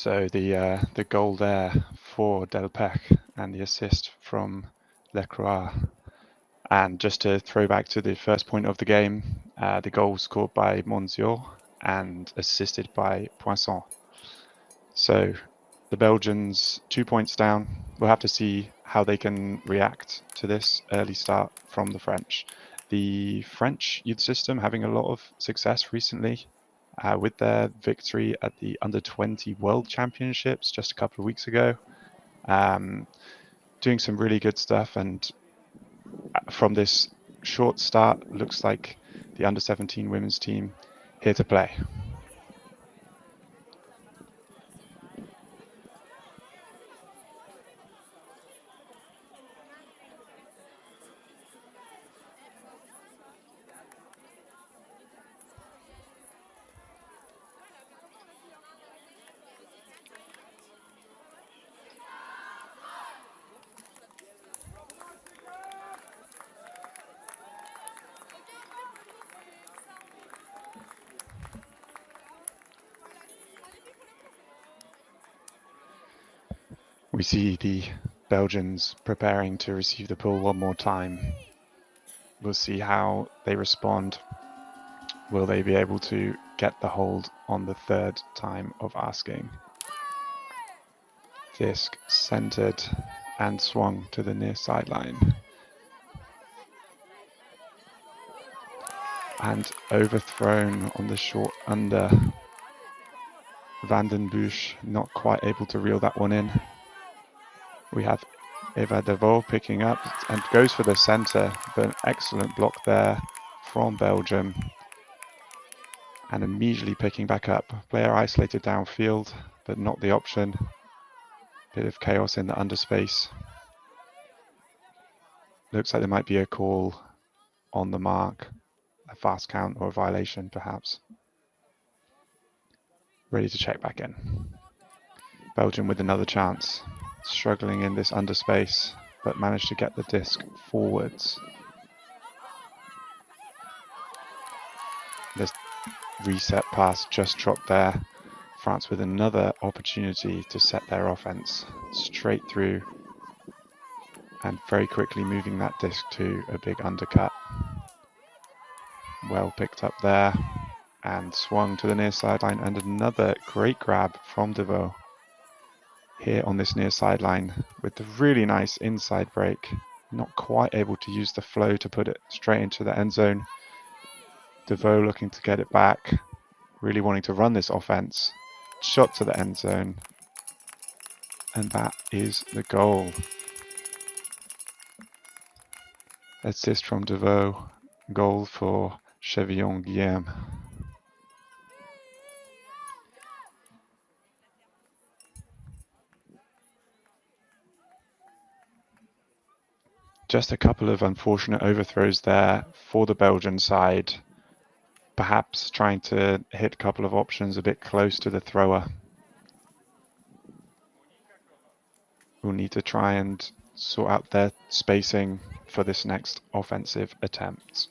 So the goal there for Delpech and the assist from Lecroix. And just to throw back to the first point of the game, the goal was scored by Monziot and assisted by Poisson. So the Belgians 2 points down. We'll have to see how they can react to this early start from the French. The French youth system having a lot of success recently with their victory at the Under-20 World Championships just a couple of weeks ago. Doing some really good stuff, and from this short start, looks like the Under-17 women's team here to play. We see the Belgians preparing to receive the ball one more time. We'll see how they respond. Will they be able to get the hold on the third time of asking? Disc centered and swung to the near sideline. And overthrown on the short under. Van den Busch not quite able to reel that one in. We have Eva Deveau picking up and goes for the center, but an excellent block there from Belgium. And immediately picking back up. Player isolated downfield, but not the option. Bit of chaos in the underspace. Looks like there might be a call on the mark, a fast count or a violation perhaps. Ready to check back in. Belgium with another chance. Struggling in this underspace, but managed to get the disc forwards. This reset pass just dropped there. France with another opportunity to set their offense straight through and very quickly moving that disc to a big undercut. Well picked up there and swung to the near sideline, and another great grab from Deveau here on this near sideline with the really nice inside break. Not quite able to use the flow to put it straight into the end zone. Deveau looking to get it back, really wanting to run this offense. Shot to the end zone, and that is the goal. Assist from Deveau, goal for Chevillon Guillaume. Just a couple of unfortunate overthrows there for the Belgian side. Perhaps trying to hit a couple of options a bit close to the thrower. We'll need to try and sort out their spacing for this next offensive attempt.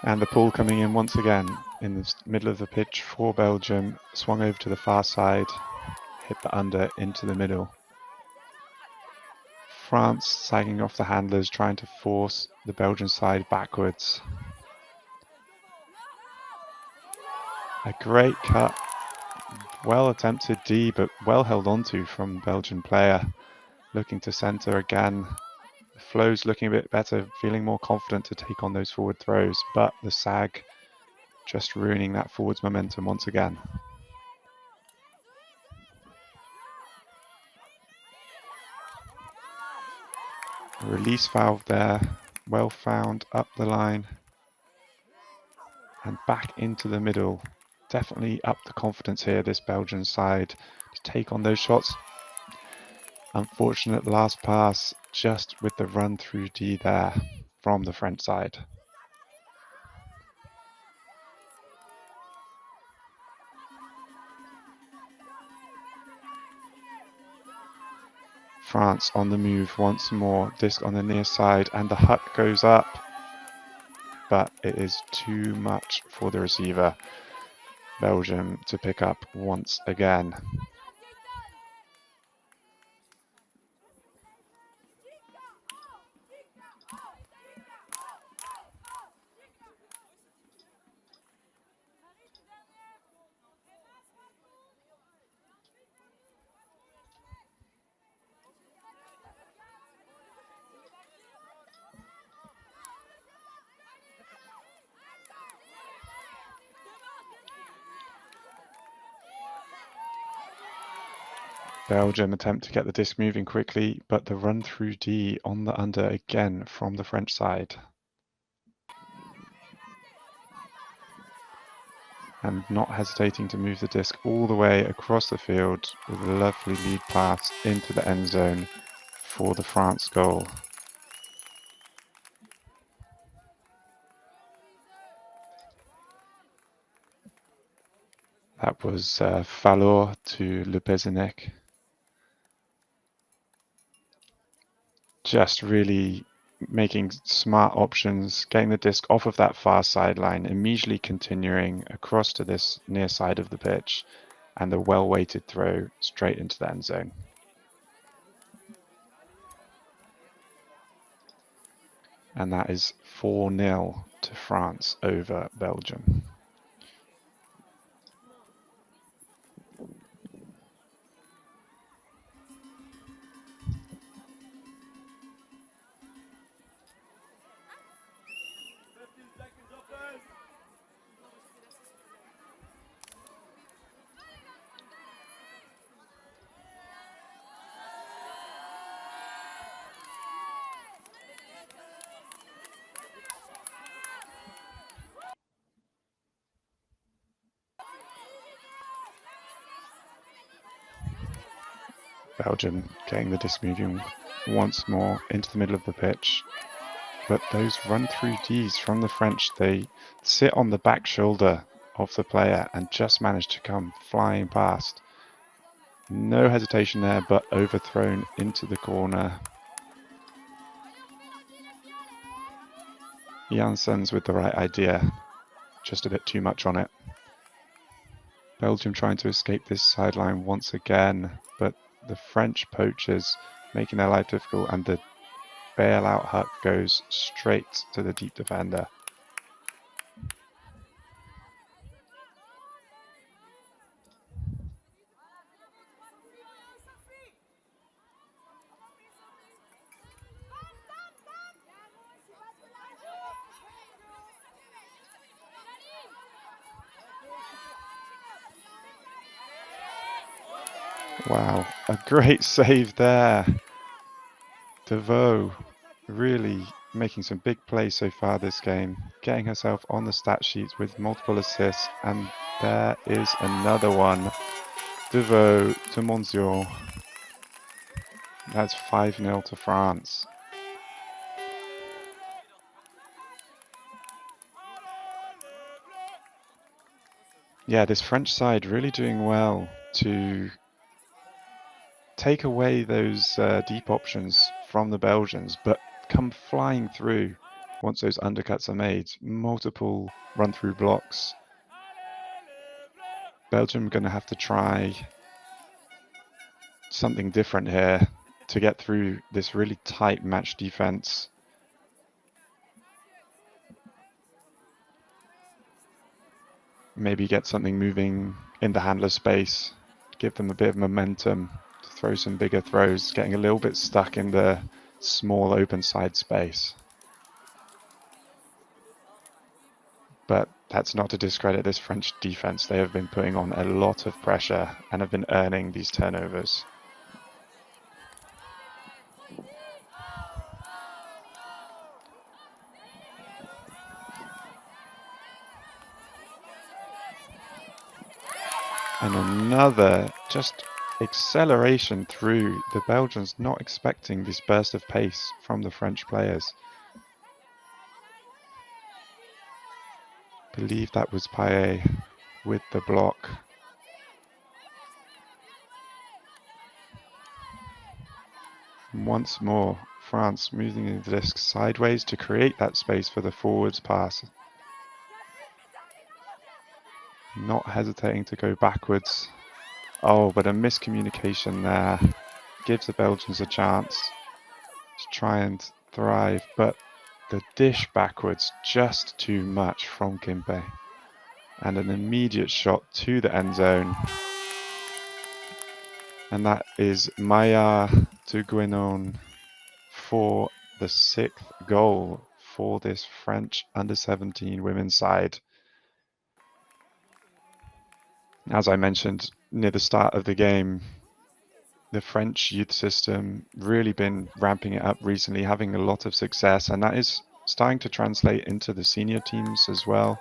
And the pull coming in once again in the middle of the pitch for Belgium. Swung over to the far side, hit the under into the middle. France sagging off the handlers, trying to force the Belgian side backwards. A great cut. Well attempted D, but well held onto from Belgian player. Looking to center again. The flow's looking a bit better, feeling more confident to take on those forward throws, but the sag just ruining that forwards momentum once again. Release valve there, well found up the line. and back into the middle. Definitely up the confidence here, this Belgian side, to take on those shots. Unfortunate last pass, just with the run through D there from the French side. France on the move once more, disc on the near side, and the hut goes up, but it is too much for the receiver. Belgium to pick up once again. Belgium attempt to get the disc moving quickly, but the run through D on the under again from the French side. And not hesitating to move the disc all the way across the field with a lovely lead pass into the end zone for the France goal. That was Falor to Le Pézennec. Just really making smart options, getting the disc off of that far sideline, immediately continuing across to this near side of the pitch, and the well-weighted throw straight into the end zone. And that is 4-0 to France over Belgium. Belgium getting the disc moving once more into the middle of the pitch. But those run-through Ds from the French, they sit on the back shoulder of the player and just manage to come flying past. No hesitation there, but overthrown into the corner. Janssens with the right idea, just a bit too much on it. Belgium trying to escape this sideline once again, but the French poachers making their life difficult, and the bailout hut goes straight to the deep defender. Wow, a great save there. DeVoe really making some big plays so far this game, getting herself on the stat sheets with multiple assists, and there is another one. DeVoe to Monsieur. That's 5-0 to France. Yeah, this French side really doing well to take away those deep options from the Belgians, but come flying through once those undercuts are made. Multiple run-through blocks. Belgium are going to have to try something different here to get through this really tight match defense. Maybe get something moving in the handler space, give them a bit of momentum to throw some bigger throws, getting a little bit stuck in the small open side space. But that's not to discredit this French defense. They have been putting on a lot of pressure and have been earning these turnovers. And another just acceleration through. The Belgians not expecting this burst of pace from the French players. Believe that was Payet with the block. Once more, France moving the disc sideways to create that space for the forwards pass. Not hesitating to go backwards. Oh, but a miscommunication there. Gives the Belgians a chance to try and thrive, but the dish backwards just too much from Kimpe. And an immediate shot to the end zone. And that is Maya Tuguenon for the 6th goal for this French under-17 women's side. As I mentioned near the start of the game, the French youth system really been ramping it up recently, having a lot of success, and that is starting to translate into the senior teams as well.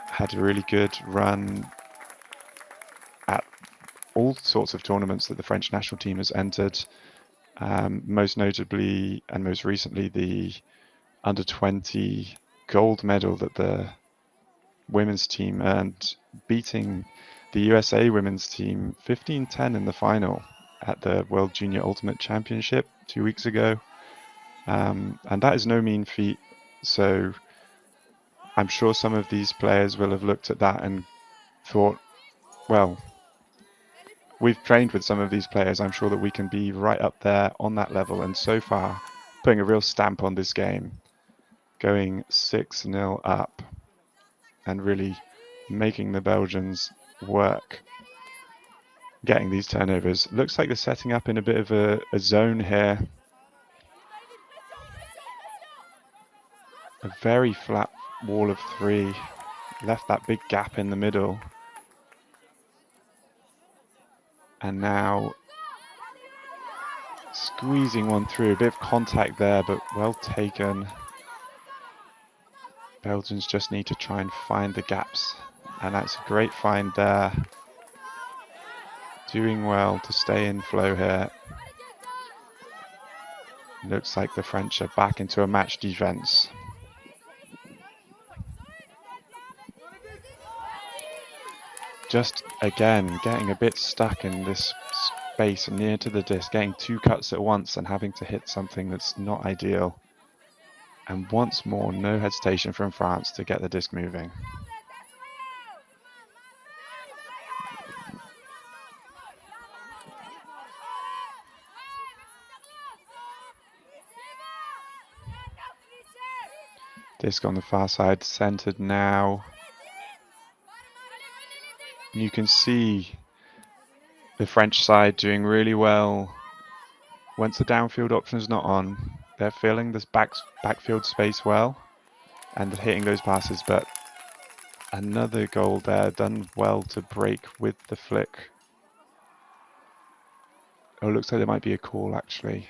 Had a really good run at all sorts of tournaments that the French national team has entered, most notably and most recently the under-20 gold medal that the women's team earned, beating the USA women's team 15-10 in the final at the World Junior Ultimate Championship 2 weeks ago. And that is no mean feat. So I'm sure some of these players will have looked at that and thought, well, we've trained with some of these players. I'm sure that we can be right up there on that level. And so far, putting a real stamp on this game, going 6-0 up and really making the Belgians work, getting these turnovers. Looks like they're setting up in a bit of a zone here. A very flat wall of 3, left that big gap in the middle. And now squeezing one through, a bit of contact there, but well taken. Belgians just need to try and find the gaps, and that's a great find there. Doing well to stay in flow here. Looks like the French are back into a match defense. Just again getting a bit stuck in this space near to the disc, getting 2 cuts at once and having to hit something that's not ideal. And once more, no hesitation from France to get the disc moving. Disc on the far side, centered now. You can see the French side doing really well. Once the downfield option is not on, they're filling this backfield space well and hitting those passes, but another goal there, done well to break with the flick. Oh, looks like there might be a call actually.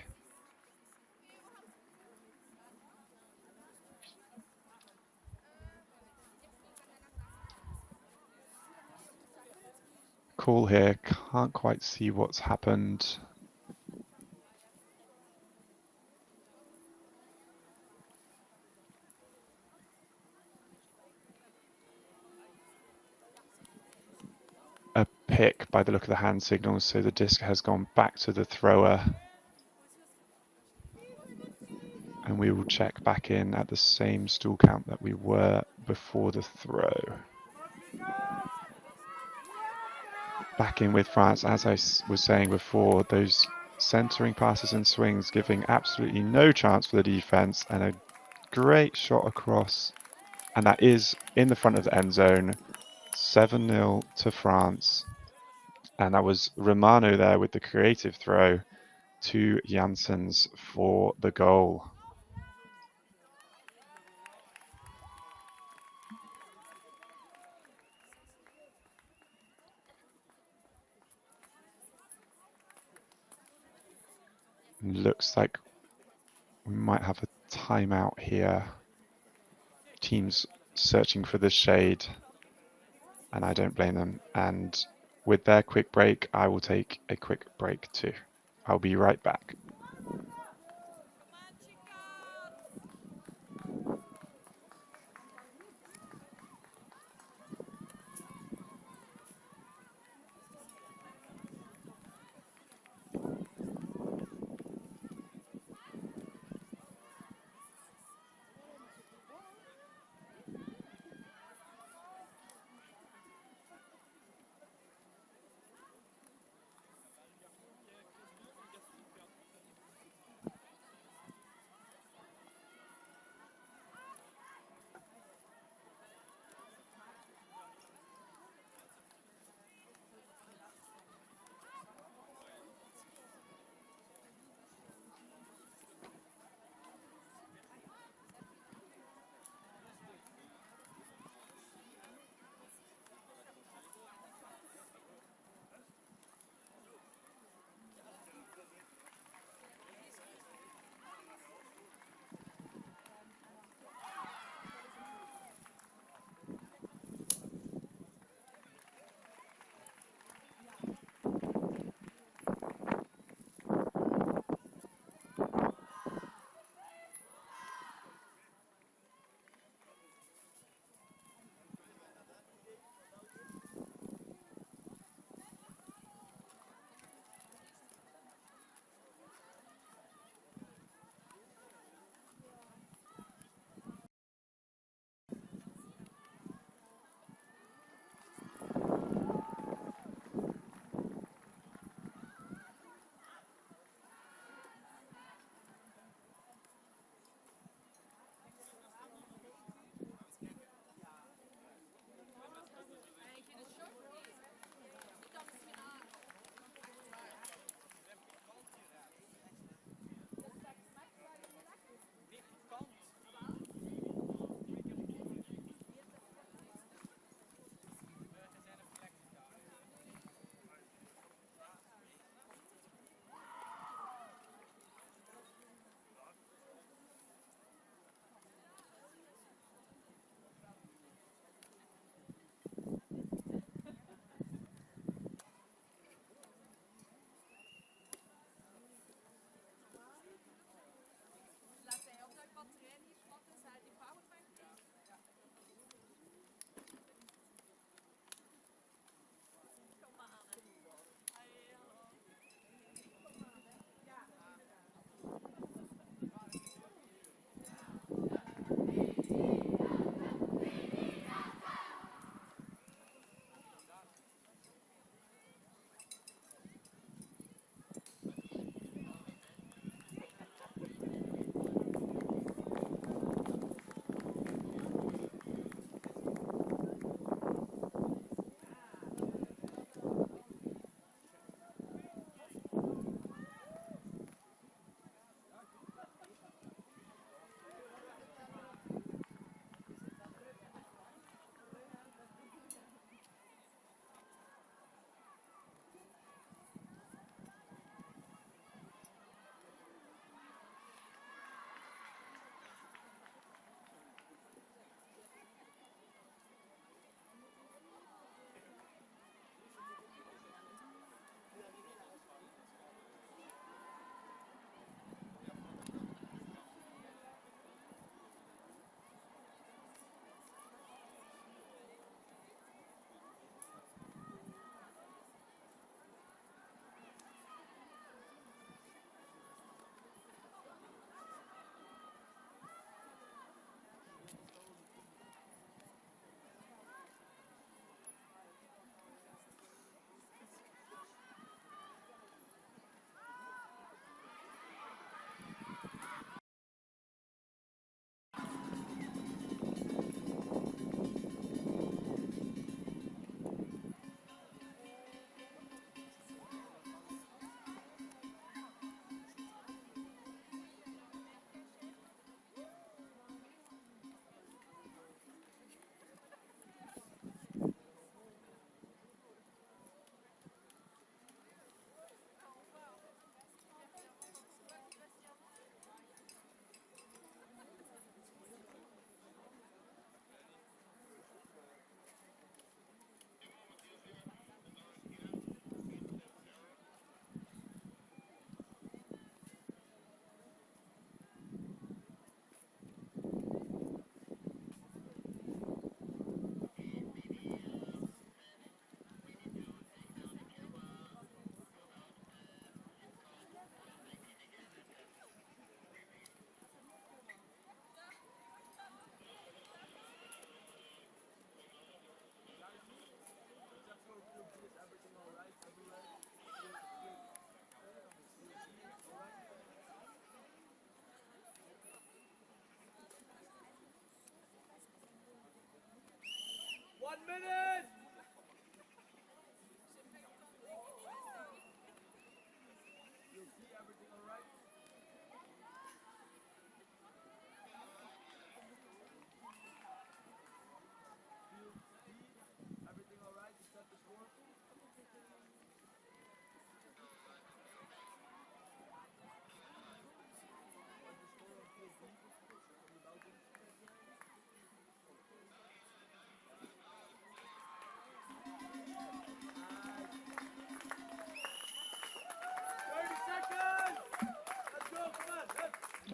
Call here, can't quite see what's happened. A pick by the look of the hand signals, so the disc has gone back to the thrower. And we will check back in at the same stall count that we were before the throw. Back in with France, as I was saying before, those centering passes and swings giving absolutely no chance for the defense, and a great shot across, and that is in the front of the end zone. 7-0 to France, and that was Romano there with the creative throw to Janssens for the goal. Looks like we might have a timeout here. Teams searching for the shade. and I don't blame them. And with their quick break, I will take a quick break too. I'll be right back.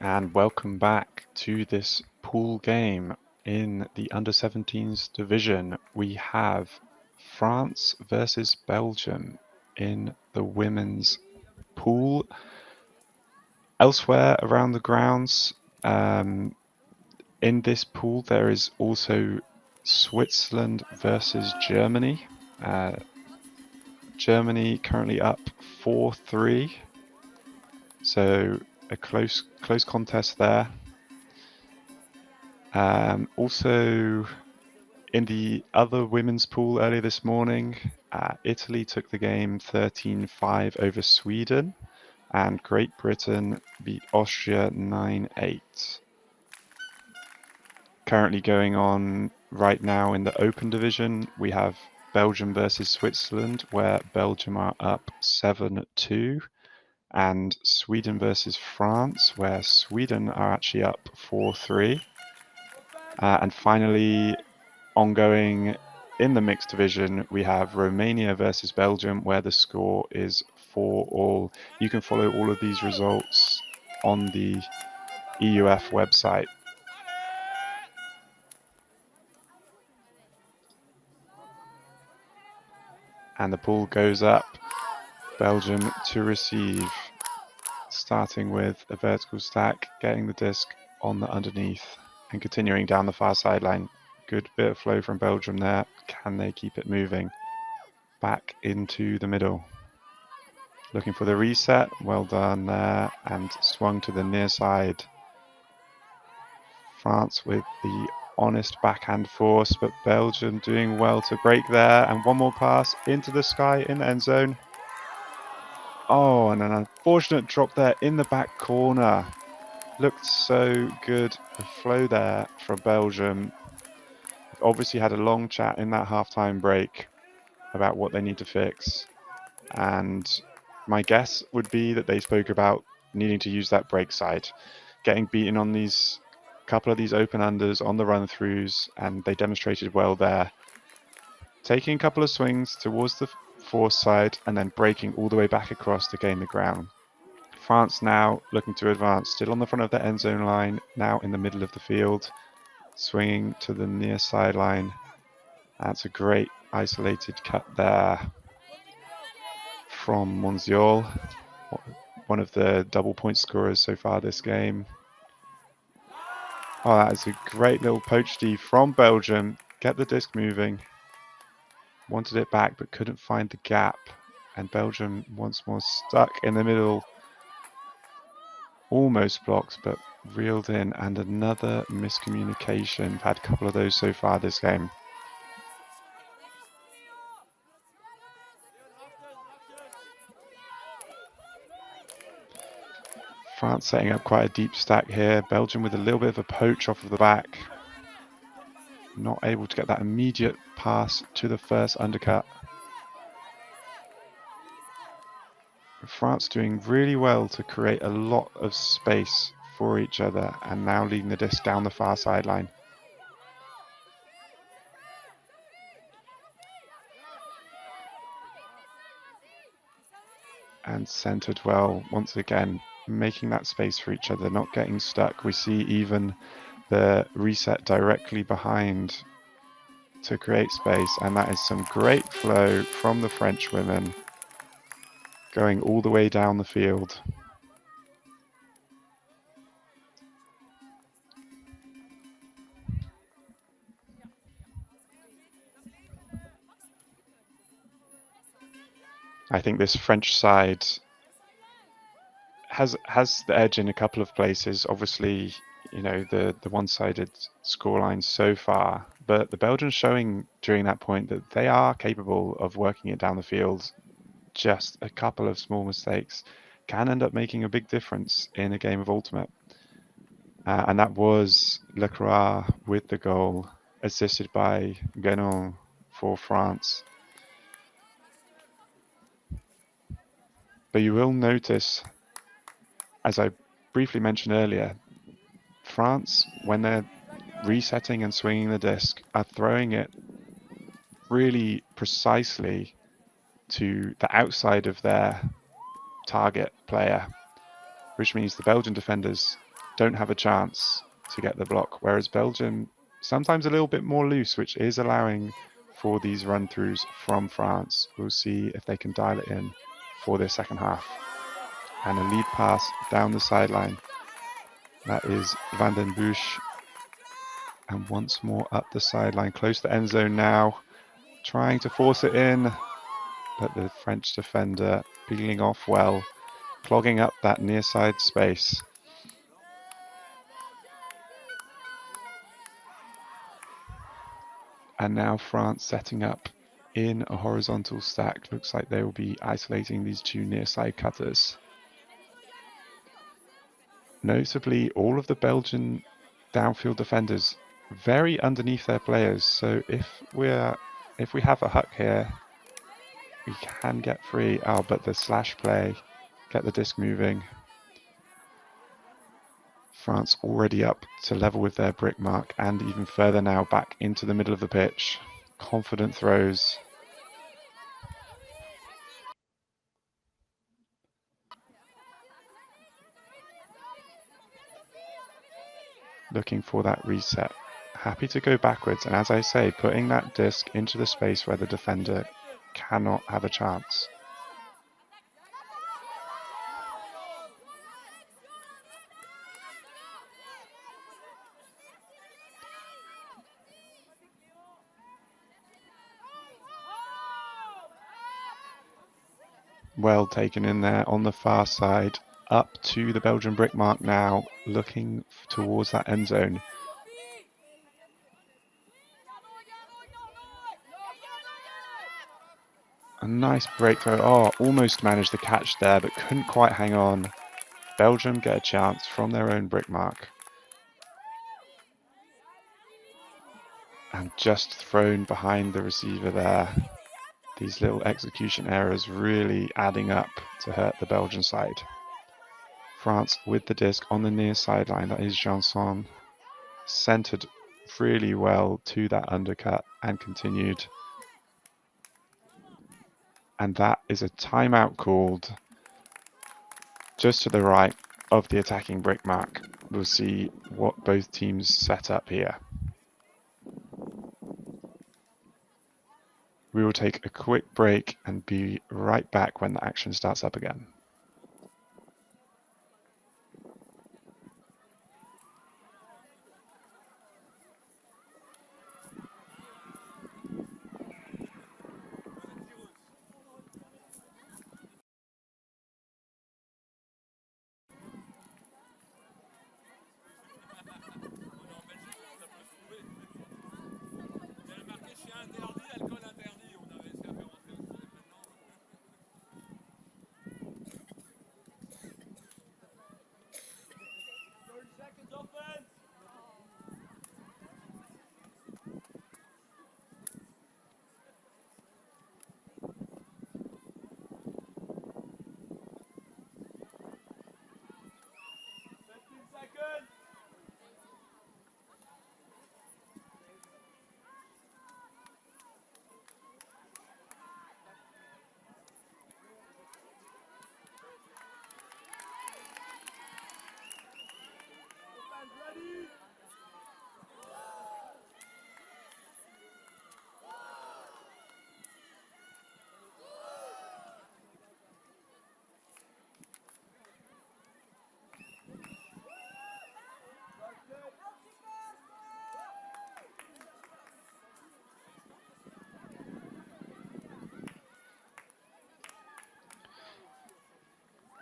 And welcome back to this pool game in the under-17s division. We have France versus Belgium in the women's pool. Elsewhere around the grounds, in this pool, there is also Switzerland versus Germany. Germany currently up 4-3, so a close contest there. Also, in the other women's pool earlier this morning, Italy took the game 13-5 over Sweden, and Great Britain beat Austria 9-8. Currently going on right now in the open division, we have Belgium versus Switzerland, where Belgium are up 7-2, and Sweden versus France, where Sweden are actually up 4-3. And finally, ongoing in the mixed division, we have Romania versus Belgium, where the score is 4-all. You can follow all of these results on the EUF website. And the pool goes up. Belgium to receive, starting with a vertical stack, getting the disc on the underneath and continuing down the far sideline. Good bit of flow from Belgium there. Can they keep it moving? Back into the middle. Looking for the reset. Well done there. And swung to the near side. France with the honest backhand force, but Belgium doing well to break there. And one more pass into the sky in the end zone. Oh, and an unfortunate drop there in the back corner. Looked so good. The flow there from Belgium. Obviously had a long chat in that halftime break about what they need to fix. And my guess would be that they spoke about needing to use that break side, getting beaten on these couple of these open unders on the run-throughs, and they demonstrated well there. Taking a couple of swings towards the force side and then breaking all the way back across to gain the ground. France now looking to advance, still on the front of the end zone line, now in the middle of the field, swinging to the near sideline. That's a great isolated cut there from Monziol, one of the double point scorers so far this game. Oh, that is a great little poach D from Belgium. Get the disc moving. Wanted it back but couldn't find the gap. And Belgium once more stuck in the middle. Almost blocked but reeled in, and another miscommunication. We've had a couple of those so far this game. France setting up quite a deep stack here. Belgium with a little bit of a poach off of the back. Not able to get that immediate pass to the first undercut. France doing really well to create a lot of space for each other, and now leading the disc down the far sideline. And centered well once again, making that space for each other, not getting stuck. We see even the reset directly behind to create space, and that is some great flow from the French women going all the way down the field. I think this French side has the edge in a couple of places. Obviously, you know, the one-sided scoreline so far but the Belgians showing during that point that they are capable of working it down the field. Just a couple of small mistakes can end up making a big difference in a game of Ultimate. And that was Lecroix with the goal, assisted by Ghent for France. But you will notice, as I briefly mentioned earlier, France, when they're resetting and swinging the disc, are throwing it really precisely to the outside of their target player, which means the Belgian defenders don't have a chance to get the block, whereas Belgium sometimes a little bit more loose, which is allowing for these run-throughs from France. We'll see if they can dial it in for their second half. And a lead pass down the sideline. That is Van den Busch. And once more up the sideline, close to the end zone now. Trying to force it in, but the French defender peeling off well, clogging up that near side space. And now France setting up in a horizontal stack. Looks like they will be isolating these two near side cutters. Notably, all of the Belgian downfield defenders very underneath their players. So if we have a huck here, we can get free. Oh, but the slash play, get the disc moving. France already up to level with their brick mark and even further now back into the middle of the pitch. Confident throws. Looking for that reset. Happy to go backwards, and as I say, putting that disc into the space where the defender cannot have a chance. Well taken in there on the far side, up to the Belgian brick mark now, looking towards that end zone. A nice breakthrough. Oh, almost managed the catch there, but couldn't quite hang on. Belgium get a chance from their own brick mark. And just thrown behind the receiver there. These little execution errors really adding up to hurt the Belgian side. France with the disc on the near sideline. That is Janson. Centered really well to that undercut and continued. And that is a timeout called just to the right of the attacking brick mark. We'll see what both teams set up here. We will take a quick break and be right back when the action starts up again.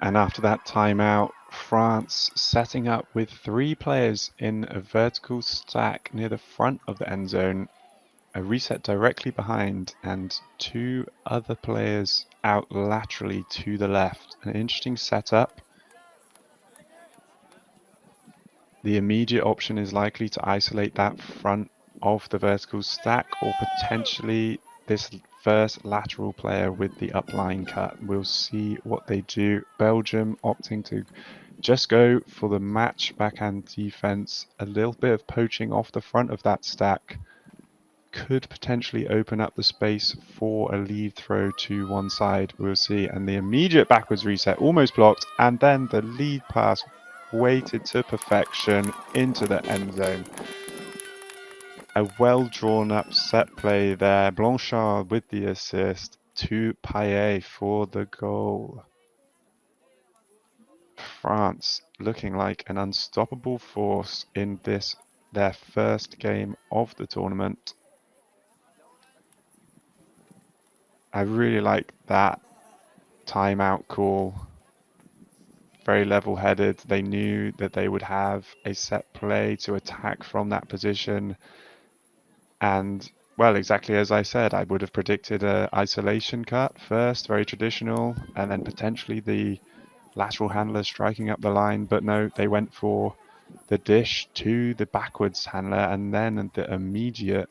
And after that timeout, France setting up with 3 players in a vertical stack near the front of the end zone, a reset directly behind, and 2 other players out laterally to the left. An interesting setup. The immediate option is likely to isolate that front of the vertical stack, or potentially this first lateral player with the upline cut. We'll see what they do. Belgium opting to just go for the match backhand defense. A little bit of poaching off the front of that stack could potentially open up the space for a lead throw to one side. We'll see. And the immediate backwards reset almost blocked, and then the lead pass weighted to perfection into the end zone. A well drawn up set play there. Blanchard with the assist to Payet for the goal. France looking like an unstoppable force in this, their first game of the tournament. I really like that timeout call. Very level-headed. They knew that they would have a set play to attack from that position. And, well, exactly as I said, I would have predicted an isolation cut first, very traditional, and then potentially the lateral handler striking up the line. But no, they went for the dish to the backwards handler and then the immediate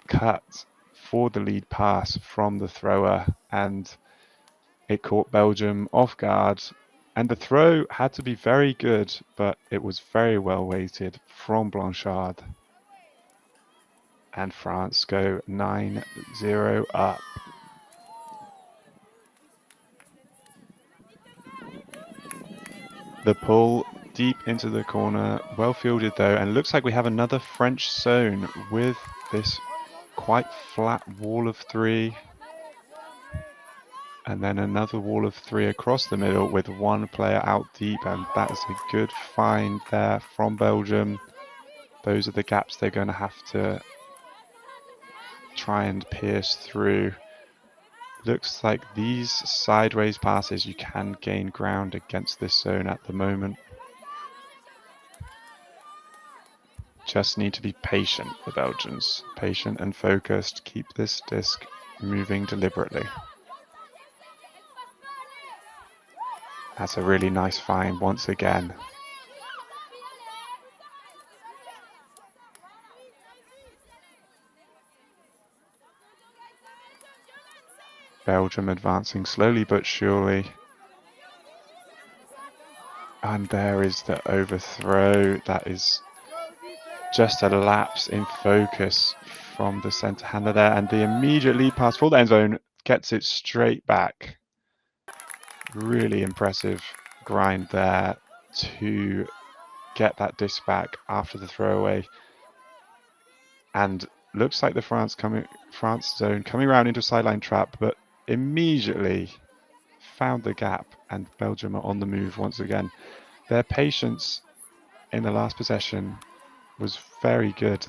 cut for the lead pass from the thrower. And it caught Belgium off guard, and the throw had to be very good, but it was very well weighted from Blanchard. And France go 9-0 up. The pull deep into the corner, well fielded though, and looks like we have another French zone with this quite flat wall of 3. And then another wall of 3 across the middle with one player out deep, and that is a good find there from Belgium. Those are the gaps they're going to have to try and pierce through. Looks like these sideways passes, you can gain ground against this zone at the moment. Just need to be patient, the Belgians. Patient and focused. Keep this disc moving deliberately. That's a really nice find once again. Belgium advancing slowly but surely. And there is the overthrow. That is just a lapse in focus from the centre handler there. And the immediate lead pass for the end zone gets it straight back. Really impressive grind there to get that disc back after the throwaway. And looks like the France zone coming around into a sideline trap, but immediately found the gap, and Belgium are on the move once again. Their patience in the last possession was very good.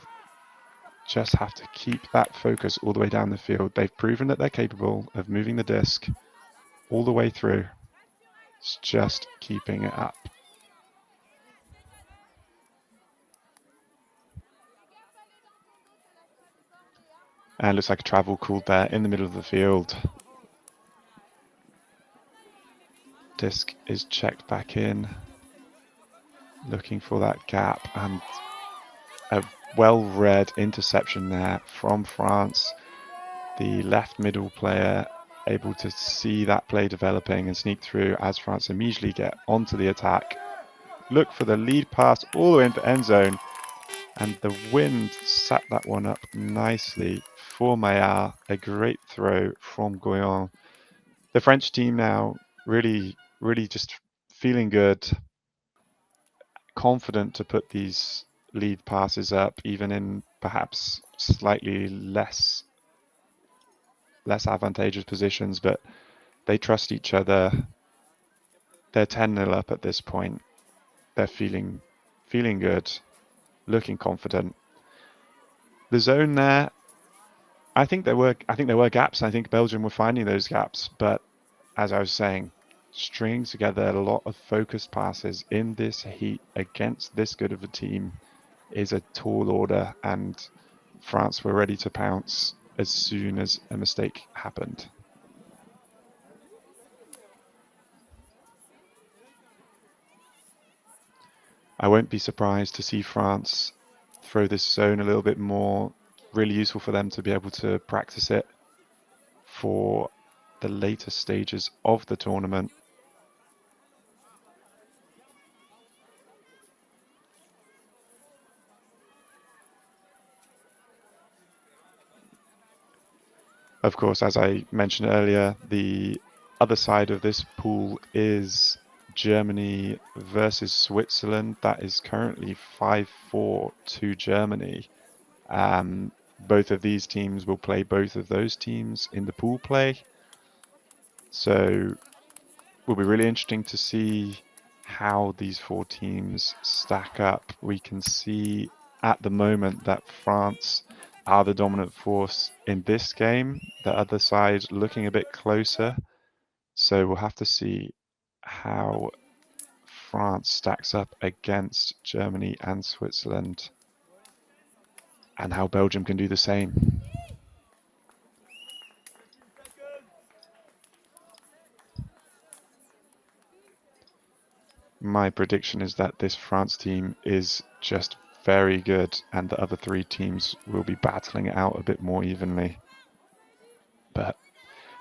Just have to keep that focus all the way down the field. They've proven that they're capable of moving the disc all the way through. It's just keeping it up. And looks like a travel called there in the middle of the field. Disc is checked back in, looking for that gap, and a well-read interception there from France. The left middle player able to see that play developing and sneak through as France immediately get onto the attack. Look for the lead pass all the way into the end zone, and the wind sat that one up nicely for Maillard. A great throw from Goyon. The French team now really just feeling good, confident to put these lead passes up, even in perhaps slightly less advantageous positions, but they trust each other. They're 10-0 up at this point. They're feeling good, looking confident. The zone there, I think there were gaps. I think Belgium were finding those gaps, but as I was saying, stringing together a lot of focused passes in this heat against this good of a team is a tall order, and France were ready to pounce as soon as a mistake happened. I won't be surprised to see France throw this zone a little bit more. Really useful for them to be able to practice it for the later stages of the tournament. Of course, as I mentioned earlier, the other side of this pool is Germany versus Switzerland. That is currently 5-4 to Germany. Both of these teams will play both of those teams in the pool play. So it will be really interesting to see how these four teams stack up. We can see at the moment that France are the dominant force in this game. The other side looking a bit closer. So we'll have to see how France stacks up against Germany and Switzerland, and how Belgium can do the same. My prediction is that this France team is just very good, and the other three teams will be battling it out a bit more evenly. But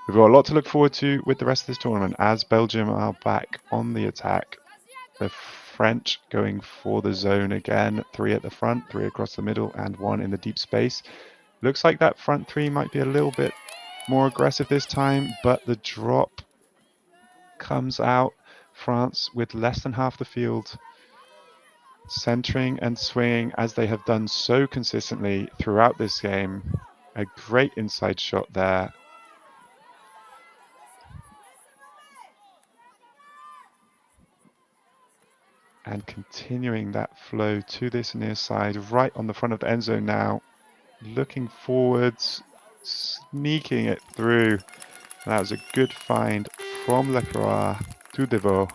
we've got a lot to look forward to with the rest of this tournament, as Belgium are back on the attack. The French going for the zone again, 3 at the front, 3 across the middle, and 1 in the deep space. Looks like that front 3 might be a little bit more aggressive this time, but the drop comes out. France with less than half the field, centering and swinging as they have done so consistently throughout this game. A great inside shot there. And continuing that flow to this near side, right on the front of the end zone now. Looking forwards, sneaking it through. That was a good find from Lecroix to Deveau.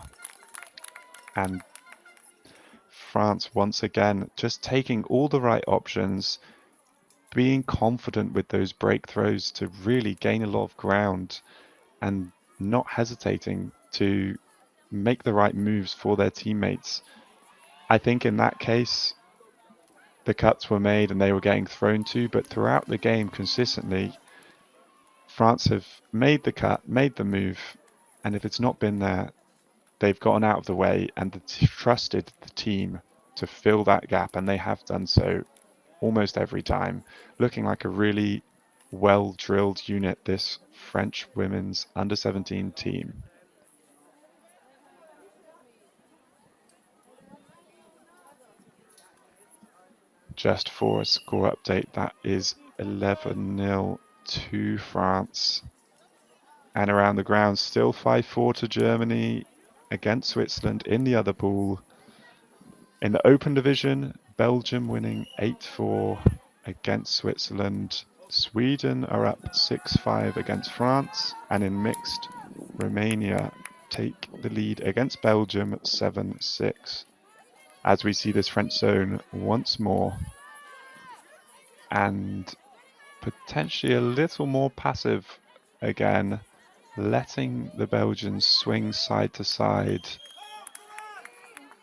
And France once again just taking all the right options, being confident with those break throws to really gain a lot of ground, and not hesitating to make the right moves for their teammates. I think in that case, the cuts were made and they were getting thrown to, but throughout the game consistently, France have made the cut, made the move, and if it's not been there, they've gotten out of the way and trusted the team to fill that gap, and they have done so almost every time. Looking like a really well-drilled unit, this French women's under-17 team. Just for a score update, that is 11-0 to France. And around the ground, still 5-4 to Germany against Switzerland in the other pool. In the open division, Belgium winning 8-4 against Switzerland. Sweden are up 6-5 against France. And in mixed, Romania take the lead against Belgium 7-6. As we see this French zone once more, and potentially a little more passive again, letting the Belgians swing side to side.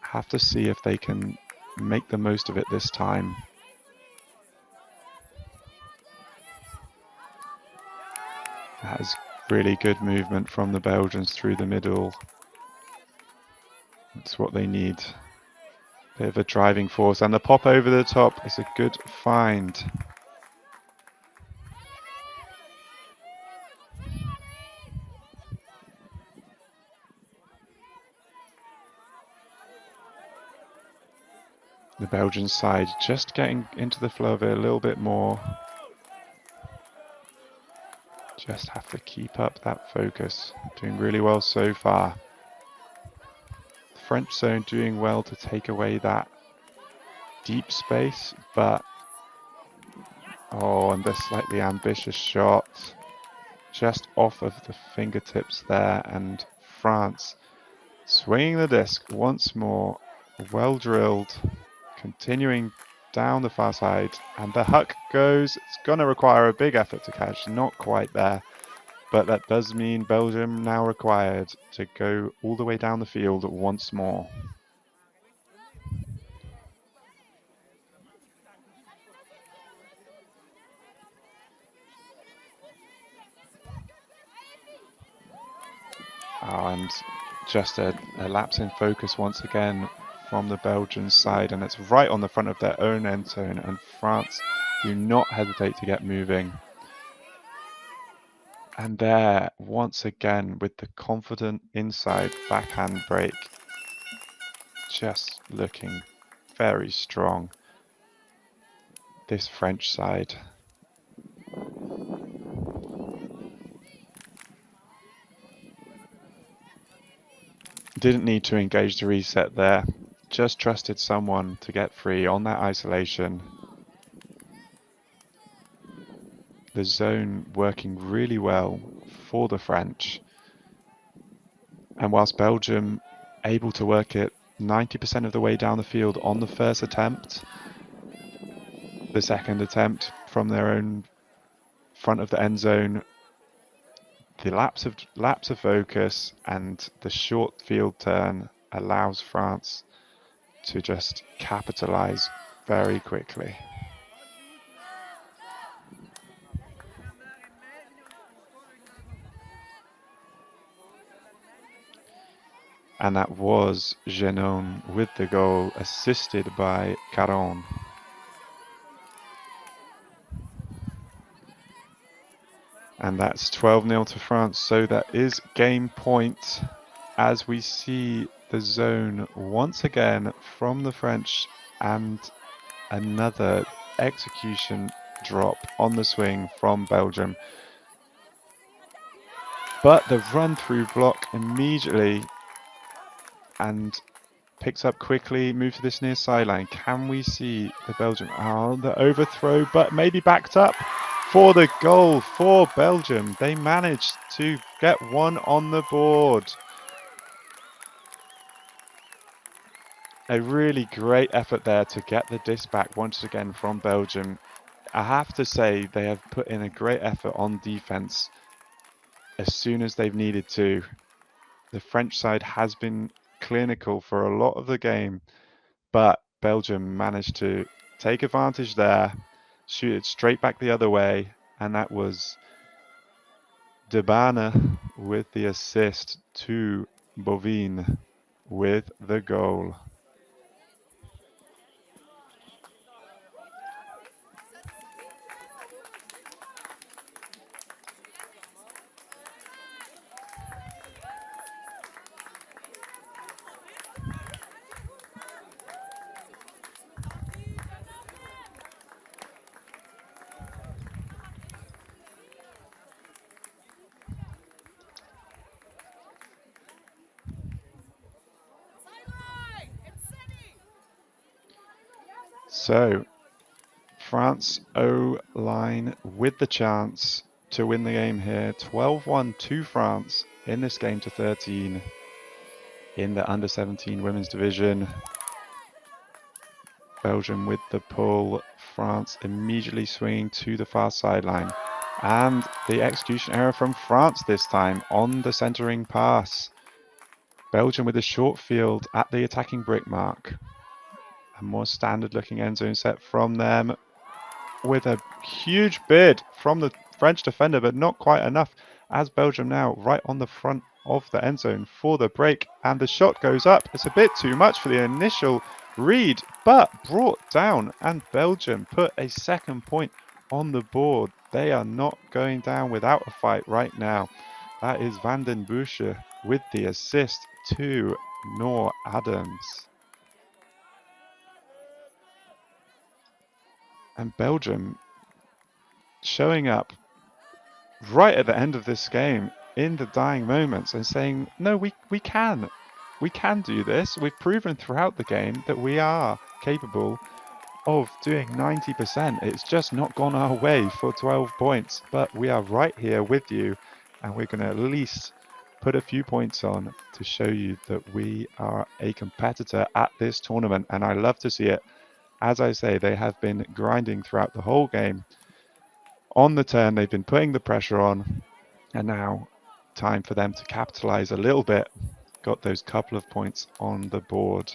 Have to see if they can make the most of it this time. That is really good movement from the Belgians through the middle. That's what they need. Bit of a driving force, and the pop over the top is a good find. The Belgian side just getting into the flow of it a little bit more. Just have to keep up that focus. Doing really well so far. The French zone doing well to take away that deep space, but and the slightly ambitious shot just off of the fingertips there, and France. Swinging the disc once more, well drilled, continuing down the far side, and the huck goes. It's going to require a big effort to catch, not quite there, but that does mean Belgium now required to go all the way down the field once more. Oh, and just a lapse in focus once again from the Belgian side, and it's right on the front of their own end zone, and France do not hesitate to get moving. And there, once again, with the confident inside backhand break, just looking very strong, this French side. Didn't need to engage the reset there, just trusted someone to get free on that isolation. The zone working really well for the French. And whilst Belgium able to work it 90% of the way down the field on the first attempt, the second attempt from their own front of the end zone, the lapse of focus and the short field turn allows France to just capitalize very quickly. And that was Genon with the goal, assisted by Caron. And that's 12-0 to France, so that is game point as we see the zone once again from the French, and another execution drop on the swing from Belgium. But the run-through block immediately and picks up quickly, moves to this near sideline. Can we see the Belgium? Oh, the overthrow, but maybe backed up for the goal for Belgium. They managed to get one on the board. A really great effort there to get the disc back once again from Belgium. I have to say they have put in a great effort on defense as soon as they've needed to. The French side has been clinical for a lot of the game, but Belgium managed to take advantage there, shoot it straight back the other way, and that was De Bane with the assist to Bovin with the goal. So, France O-line with the chance to win the game here. 12-1 to France in this game to 13 in the under-17 women's division. Belgium with the pull. France immediately swinging to the far sideline. And the execution error from France this time on the centering pass. Belgium with a short field at the attacking brick mark. A more standard looking end zone set from them, with a huge bid from the French defender, but not quite enough, as Belgium now right on the front of the end zone for the break, and the shot goes up. It's a bit too much for the initial read, but brought down, and Belgium put a second point on the board. They are not going down without a fight right now. That is Van den Busche with the assist to Noor Adams. And Belgium showing up right at the end of this game in the dying moments and saying, no, we can do this. We've proven throughout the game that we are capable of doing 90%. It's just not gone our way for 12 points, but we are right here with you, and we're going to at least put a few points on to show you that we are a competitor at this tournament, and I love to see it. As I say, they have been grinding throughout the whole game. On the turn, they've been putting the pressure on, and now time for them to capitalize a little bit. Got those couple of points on the board.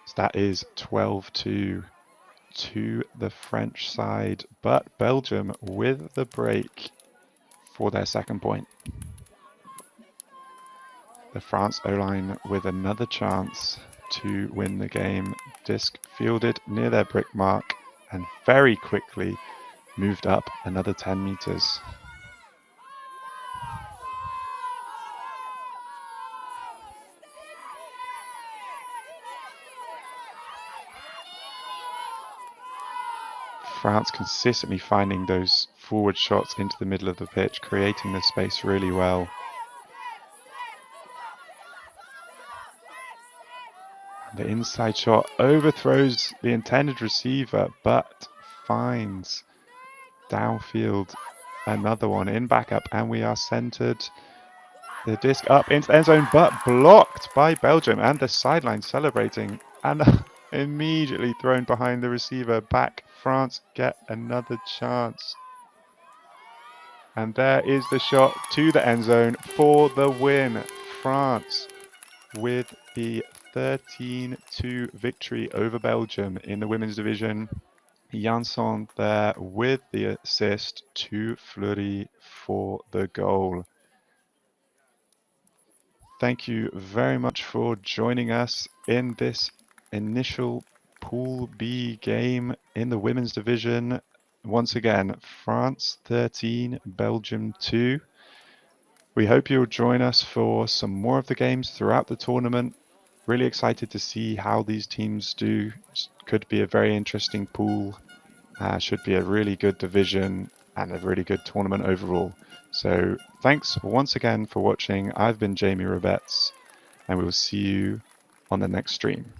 So that is 12-2 to the French side, but Belgium with the break for their second point. The France O-line with another chance to win the game. Disc fielded near their brick mark and very quickly moved up another 10 meters. France consistently finding those forward shots into the middle of the pitch, creating the space really well. The inside shot overthrows the intended receiver, but finds downfield another one in backup, and we are centered. The disc up into the end zone, but blocked by Belgium, and the sideline celebrating, and immediately thrown behind the receiver. Back, France get another chance. And there is the shot to the end zone for the win. France with the 13-2 victory over Belgium in the women's division. Janson there with the assist to Fleury for the goal. Thank you very much for joining us in this initial Pool B game in the women's division. Once again, France 13, Belgium 2. We hope you'll join us for some more of the games throughout the tournament. Really excited to see how these teams do. Could be a very interesting pool. Should be a really good division and a really good tournament overall. So thanks once again for watching. I've been Jamie Roberts, and we will see you on the next stream.